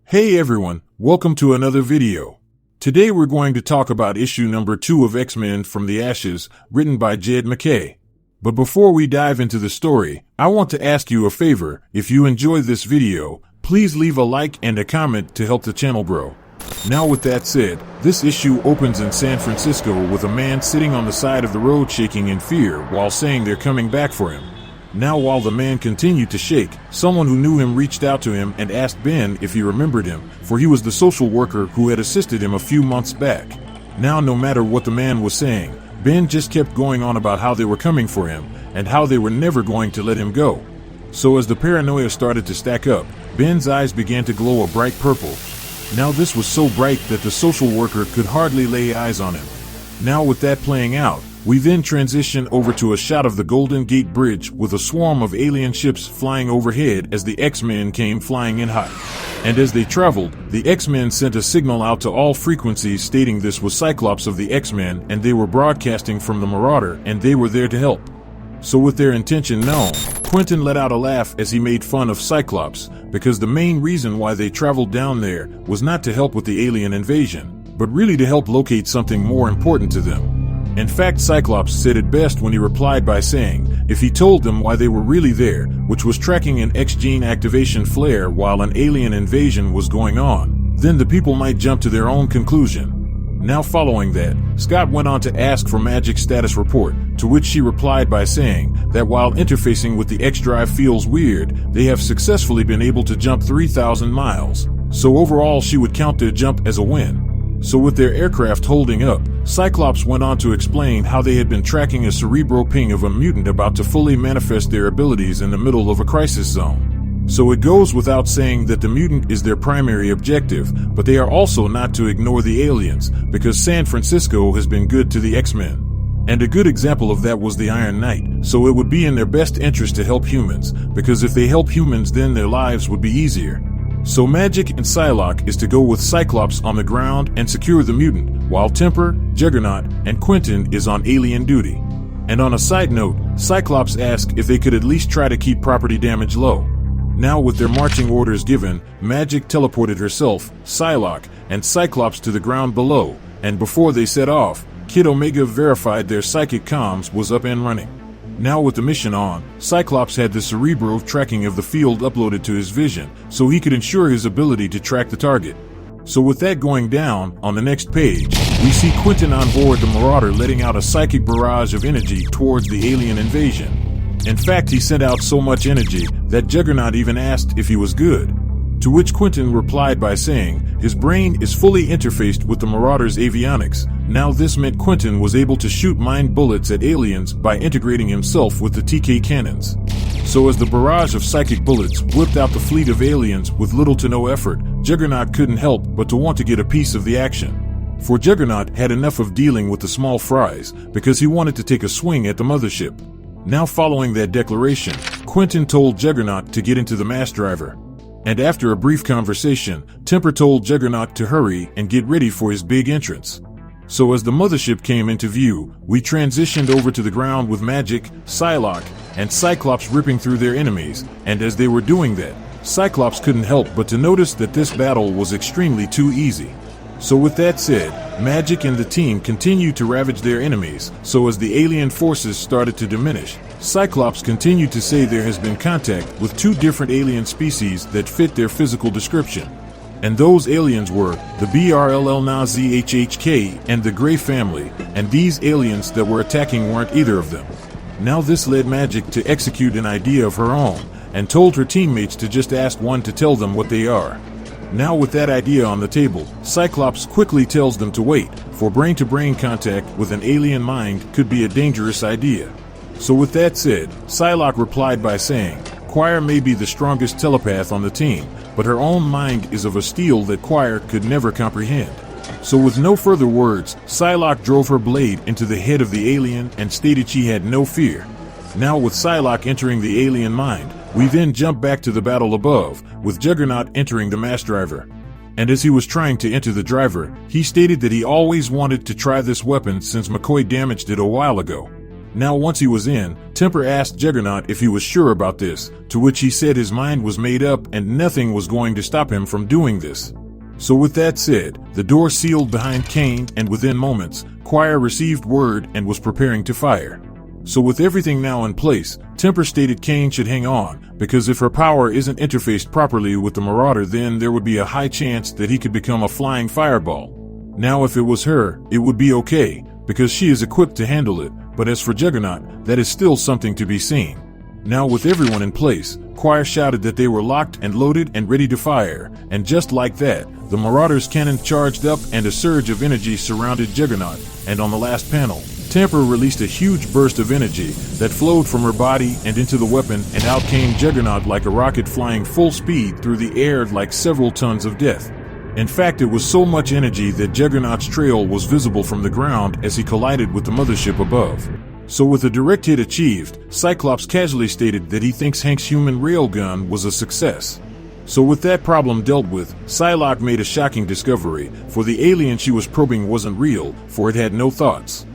Hey everyone, welcome to another video. Today we're going to talk about issue number 2 of X-Men From the Ashes, written by Jed MacKay. But before we dive into the story, I want to ask you a favor. If you enjoyed this video, please leave a like and a comment to help the channel grow. Now with that said, this issue opens in San Francisco with a man sitting on the side of the road shaking in fear while saying they're coming back for him. Now while the man continued to shake, someone who knew him reached out to him and asked Ben if he remembered him, for he was the social worker who had assisted him a few months back. Now no matter what the man was saying, Ben just kept going on about how they were coming for him, and how they were never going to let him go. So as the paranoia started to stack up, Ben's eyes began to glow a bright purple. Now this was so bright that the social worker could hardly lay eyes on him. Now with that playing out, we then transition over to a shot of the Golden Gate Bridge with a swarm of alien ships flying overhead as the X-Men came flying in hot. And as they traveled, the X-Men sent a signal out to all frequencies stating this was Cyclops of the X-Men and they were broadcasting from the Marauder and they were there to help. So with their intention known, Quentin let out a laugh as he made fun of Cyclops, because the main reason why they traveled down there was not to help with the alien invasion, but really to help locate something more important to them. In fact, Cyclops said it best when he replied by saying, if he told them why they were really there, which was tracking an X-gene activation flare while an alien invasion was going on, then the people might jump to their own conclusion. Now following that, Scott went on to ask for Magic's status report, to which she replied by saying that while interfacing with the X-Drive feels weird, they have successfully been able to jump 3,000 miles. So overall she would count their jump as a win. So with their aircraft holding up, Cyclops went on to explain how they had been tracking a cerebro ping of a mutant about to fully manifest their abilities in the middle of a crisis zone. So it goes without saying that the mutant is their primary objective, but they are also not to ignore the aliens, because San Francisco has been good to the X-Men. And a good example of that was the Iron Knight, so it would be in their best interest to help humans, because if they help humans then their lives would be easier. So Magic and Psylocke is to go with Cyclops on the ground and secure the mutant, while Temper, Juggernaut, and Quentin is on alien duty. And on a side note, Cyclops asked if they could at least try to keep property damage low. Now with their marching orders given, Magic teleported herself, Psylocke, and Cyclops to the ground below, and before they set off, Kid Omega verified their psychic comms was up and running. Now with the mission on, Cyclops had the cerebro tracking of the field uploaded to his vision, so he could ensure his ability to track the target. So with that going down, on the next page, we see Quentin on board the Marauder letting out a psychic barrage of energy towards the alien invasion. In fact, he sent out so much energy that Juggernaut even asked if he was good. To which Quentin replied by saying his brain is fully interfaced with the Marauder's avionics. Now this meant Quentin was able to shoot mind bullets at aliens by integrating himself with the TK cannons. So as the barrage of psychic bullets whipped out the fleet of aliens with little to no effort, Juggernaut couldn't help but to want to get a piece of the action. For Juggernaut had enough of dealing with the small fries because he wanted to take a swing at the mothership. Now following that declaration, Quentin told Juggernaut to get into the mass driver. And after a brief conversation, Temper told Juggernaut to hurry and get ready for his big entrance. So as the mothership came into view, we transitioned over to the ground with Magic, Psylocke, and Cyclops ripping through their enemies, and as they were doing that, Cyclops couldn't help but to notice that this battle was extremely too easy. So with that said, Magic and the team continued to ravage their enemies, so as the alien forces started to diminish, Cyclops continued to say there has been contact with 2 different alien species that fit their physical description. And those aliens were the BRLL-NAZHHK and the Grey family, and these aliens that were attacking weren't either of them. Now this led Magic to execute an idea of her own, and told her teammates to just ask one to tell them what they are. Now with that idea on the table, Cyclops quickly tells them to wait, for brain-to-brain contact with an alien mind could be a dangerous idea. So with that said, Psylocke replied by saying, Quire may be the strongest telepath on the team, but her own mind is of a steel that Quire could never comprehend. So with no further words, Psylocke drove her blade into the head of the alien and stated she had no fear. Now with Psylocke entering the alien mind, we then jump back to the battle above, with Juggernaut entering the mass driver. And as he was trying to enter the driver, he stated that he always wanted to try this weapon since McCoy damaged it a while ago. Now once he was in, Temper asked Juggernaut if he was sure about this, to which he said his mind was made up and nothing was going to stop him from doing this. So with that said, the door sealed behind Kane, and within moments, Choir received word and was preparing to fire. So with everything now in place, Temper stated Kane should hang on, because if her power isn't interfaced properly with the Marauder, then there would be a high chance that he could become a flying fireball. Now if it was her, it would be okay, because she is equipped to handle it, but as for Juggernaut, that is still something to be seen. Now with everyone in place, Choir shouted that they were locked and loaded and ready to fire, and just like that, the Marauder's cannon charged up and a surge of energy surrounded Juggernaut, and on the last panel, Temper released a huge burst of energy that flowed from her body and into the weapon, and out came Juggernaut like a rocket flying full speed through the air like several tons of death. In fact, it was so much energy that Juggernaut's trail was visible from the ground as he collided with the mothership above. So with a direct hit achieved, Cyclops casually stated that he thinks Hank's human railgun was a success. So with that problem dealt with, Psylocke made a shocking discovery, for the alien she was probing wasn't real, for it had no thoughts.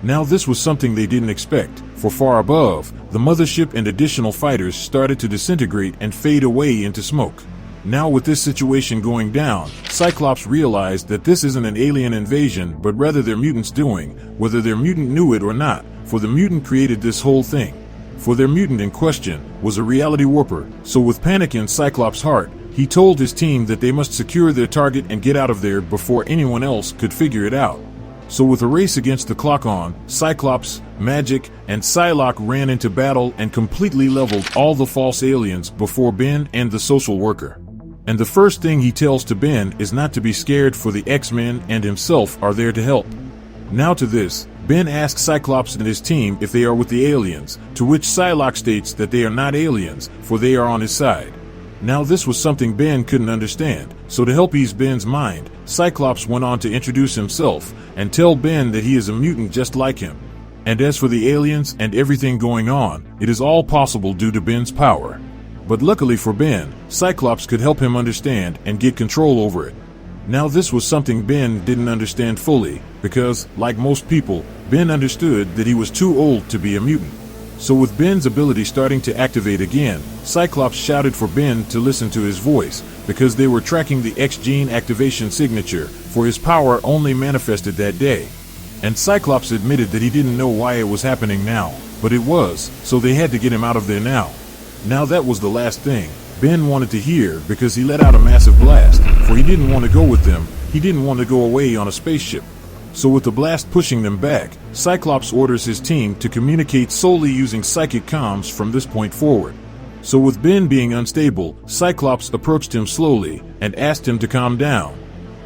Now this was something they didn't expect, for far above, the mothership and additional fighters started to disintegrate and fade away into smoke. Now with this situation going down, Cyclops realized that this isn't an alien invasion but rather their mutants doing, whether their mutant knew it or not, for the mutant created this whole thing. For their mutant in question was a reality warper, so with panic in Cyclops' heart, he told his team that they must secure their target and get out of there before anyone else could figure it out. So with a race against the clock on, Cyclops, Magic, and Psylocke ran into battle and completely leveled all the false aliens before Ben and the social worker. And the first thing he tells to Ben is not to be scared, for the X-Men and himself are there to help. Now to this, Ben asks Cyclops and his team if they are with the aliens, to which Psylocke states that they are not aliens, for they are on his side. Now this was something Ben couldn't understand, so to help ease Ben's mind, Cyclops went on to introduce himself and tell Ben that he is a mutant just like him. And as for the aliens and everything going on, it is all possible due to Ben's power. But luckily for Ben, Cyclops could help him understand and get control over it. Now this was something Ben didn't understand fully, because, like most people, Ben understood that he was too old to be a mutant. So with Ben's ability starting to activate again, Cyclops shouted for Ben to listen to his voice, because they were tracking the X-gene activation signature, for his power only manifested that day. And Cyclops admitted that he didn't know why it was happening now, but it was, so they had to get him out of there now. Now that was the last thing Ben wanted to hear, because he let out a massive blast, for he didn't want to go with them, he didn't want to go away on a spaceship. So with the blast pushing them back, Cyclops orders his team to communicate solely using psychic comms from this point forward. So with Ben being unstable, Cyclops approached him slowly and asked him to calm down.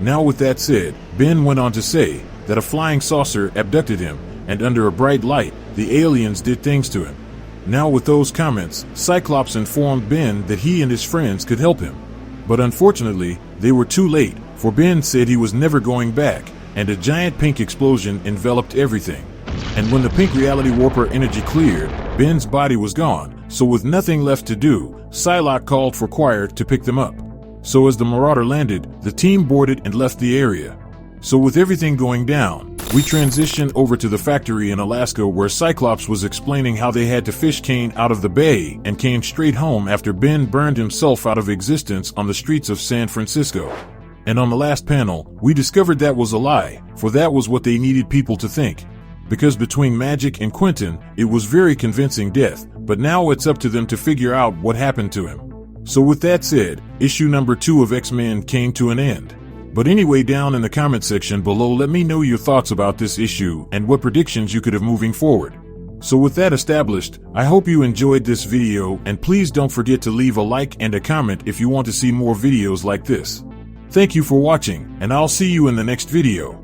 Now with that said, Ben went on to say that a flying saucer abducted him, and under a bright light, the aliens did things to him. Now with those comments, Cyclops informed Ben that he and his friends could help him. But unfortunately, they were too late, for Ben said he was never going back, and a giant pink explosion enveloped everything. And when the pink reality warper energy cleared, Ben's body was gone, so with nothing left to do, Psylocke called for Choir to pick them up. So as the Marauder landed, the team boarded and left the area. So with everything going down, we transition over to the factory in Alaska, where Cyclops was explaining how they had to fish Kane out of the bay and came straight home after Ben burned himself out of existence on the streets of San Francisco. And on the last panel, we discovered that was a lie, for that was what they needed people to think. Because between Magic and Quentin, it was very convincing death, but now it's up to them to figure out what happened to him. So with that said, issue number 2 of X-Men came to an end. But anyway, down in the comment section below, let me know your thoughts about this issue and what predictions you could have moving forward. So with that established, I hope you enjoyed this video, and please don't forget to leave a like and a comment if you want to see more videos like this. Thank you for watching, and I'll see you in the next video.